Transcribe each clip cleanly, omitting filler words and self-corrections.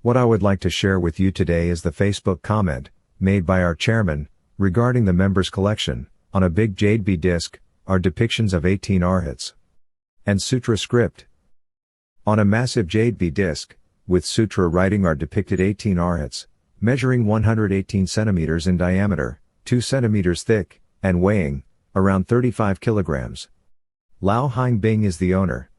What I would like to share with you today is the Facebook comment made by our chairman regarding the members' collection. On a big Jade Bi disc are depictions of 18 Arhats and Sutra script. On a massive Jade Bi disc with Sutra writing are depicted 18 Arhats, measuring 118 centimeters in diameter, 2 centimeters thick, and weighing around 35 kilograms. Liaw Hangbing is the owner.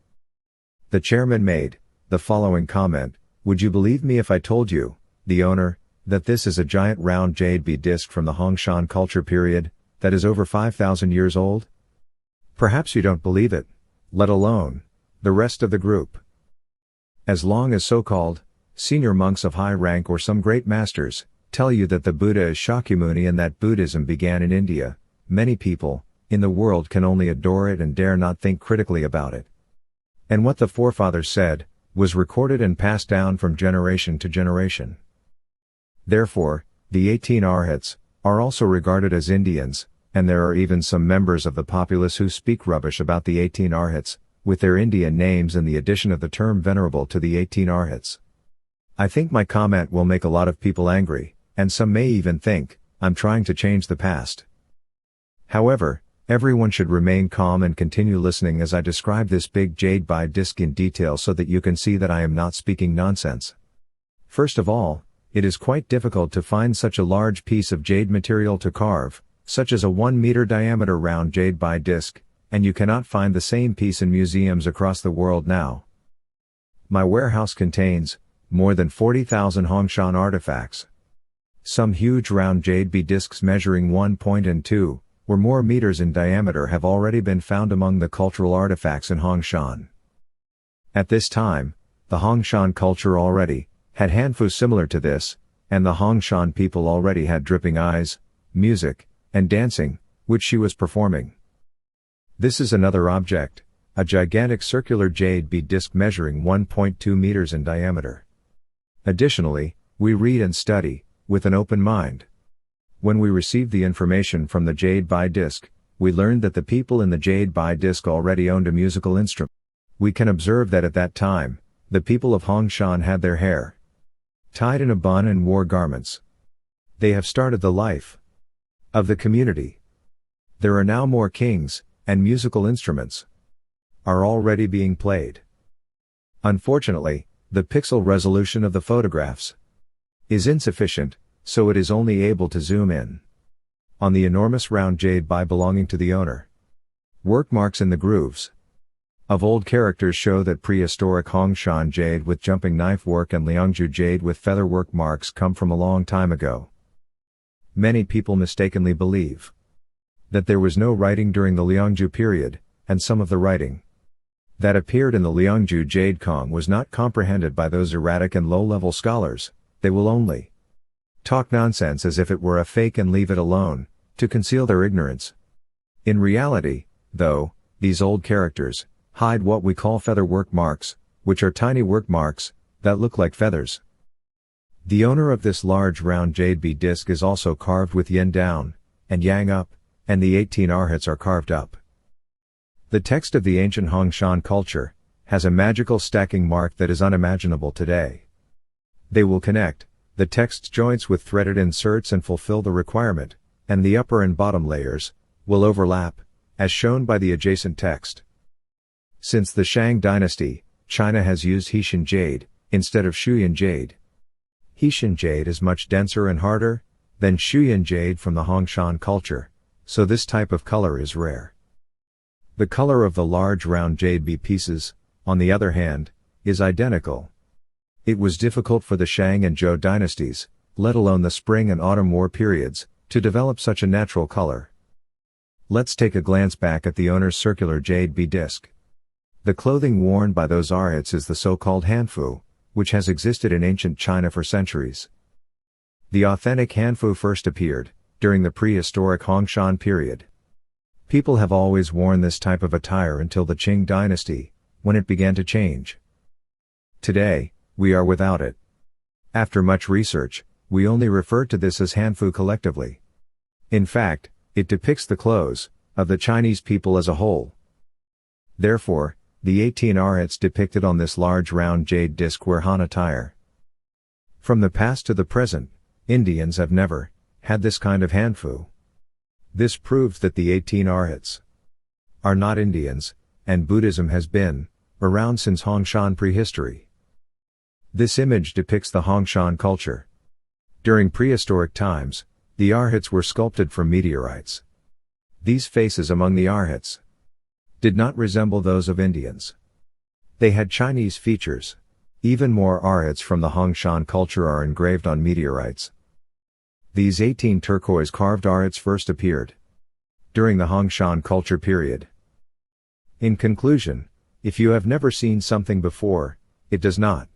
The chairman made the following comment: "Would you believe me if I told you, the owner, that this is a giant round Jade Bi disc from the HongShan culture period, that is over 5,000 years old? Perhaps you don't believe it, let alone the rest of the group. As long as so-called senior monks of high rank or some great masters tell you that the Buddha is Shakyamuni and that Buddhism began in India, many people in the world can only adore it and dare not think critically about it. And what the forefathers said was recorded and passed down from generation to generation. Therefore, the 18 Arhats are also regarded as Indians, and there are even some members of the populace who speak rubbish about the 18 Arhats, with their Indian names and the addition of the term venerable to the 18 Arhats. I think my comment will make a lot of people angry, and some may even think I'm trying to change the past. However, everyone should remain calm and continue listening as I describe this big Jade Bi disc in detail so that you can see that I am not speaking nonsense. First of all, it is quite difficult to find such a large piece of jade material to carve, such as a 1-meter diameter round Jade Bi disc, and you cannot find the same piece in museums across the world now. My warehouse contains more than 40,000 HongShan artifacts. Some huge round Jade Bi discs measuring 1.2 or more meters in diameter have already been found among the cultural artifacts in HongShan. At this time, the HongShan culture already had hanfu similar to this, and the HongShan people already had dripping eyes, music, and dancing, which she was performing. This is another object, a gigantic circular Jade Bi disc measuring 1.2 meters in diameter. Additionally, we read and study with an open mind. When we received the information from the Jade Bi disc, we learned that the people in the Jade Bi disc already owned a musical instrument. We can observe that at that time, the people of HongShan had their hair tied in a bun and wore garments. They have started the life of the community. There are now more kings, and musical instruments are already being played. Unfortunately, the pixel resolution of the photographs is insufficient, so it is only able to zoom in on the enormous round Jade Bi belonging to the owner. Work marks in the grooves of old characters show that prehistoric HongShan Jade with jumping knife work and Liaw Jade with feather work marks come from a long time ago. Many people mistakenly believe that there was no writing during the Liaw period, and some of the writing that appeared in the Liaw Jade Kong was not comprehended by those erratic and low-level scholars. They will only talk nonsense as if it were a fake and leave it alone, to conceal their ignorance. In reality, though, these old characters hide what we call feather work marks, which are tiny work marks that look like feathers. The owner of this large round Jade Bi disc is also carved with yin down and yang up, and the 18 Arhats are carved up. The text of the ancient HongShan culture has a magical stacking mark that is unimaginable today. They will connect the text's joints with threaded inserts and fulfill the requirement, and the upper and bottom layers will overlap, as shown by the adjacent text. Since the Shang dynasty, China has used HongShan Jade instead of Shuyan Jade. HongShan Jade is much denser and harder than Shuyan Jade from the HongShan culture, so this type of color is rare. The color of the large round Jade Bi pieces, on the other hand, is identical. It was difficult for the Shang and Zhou dynasties, let alone the Spring and Autumn War periods, to develop such a natural color. Let's take a glance back at the owner's circular Jade Bi disc. The clothing worn by those Arhats is the so-called hanfu, which has existed in ancient China for centuries. The authentic hanfu first appeared during the prehistoric HongShan period. People have always worn this type of attire until the Qing dynasty, when it began to change. Today, we are without it. After much research, we only refer to this as hanfu collectively. In fact, it depicts the clothes of the Chinese people as a whole. Therefore, the 18 Arhats depicted on this large round jade disc wear Han attire. From the past to the present, Indians have never had this kind of hanfu. This proves that the 18 Arhats are not Indians, and Buddhism has been around since HongShan prehistory. This image depicts the HongShan culture. During prehistoric times, the Arhats were sculpted from meteorites. These faces among the Arhats did not resemble those of Indians. They had Chinese features. Even more Arhats from the HongShan culture are engraved on meteorites. These 18 turquoise carved Arhats first appeared during the HongShan culture period. In conclusion, if you have never seen something before, it does not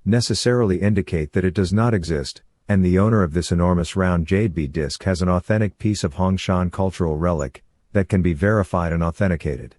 necessarily indicate that it does not exist, and the owner of this enormous round Jade Bi disc has an authentic piece of HongShan cultural relic that can be verified and authenticated.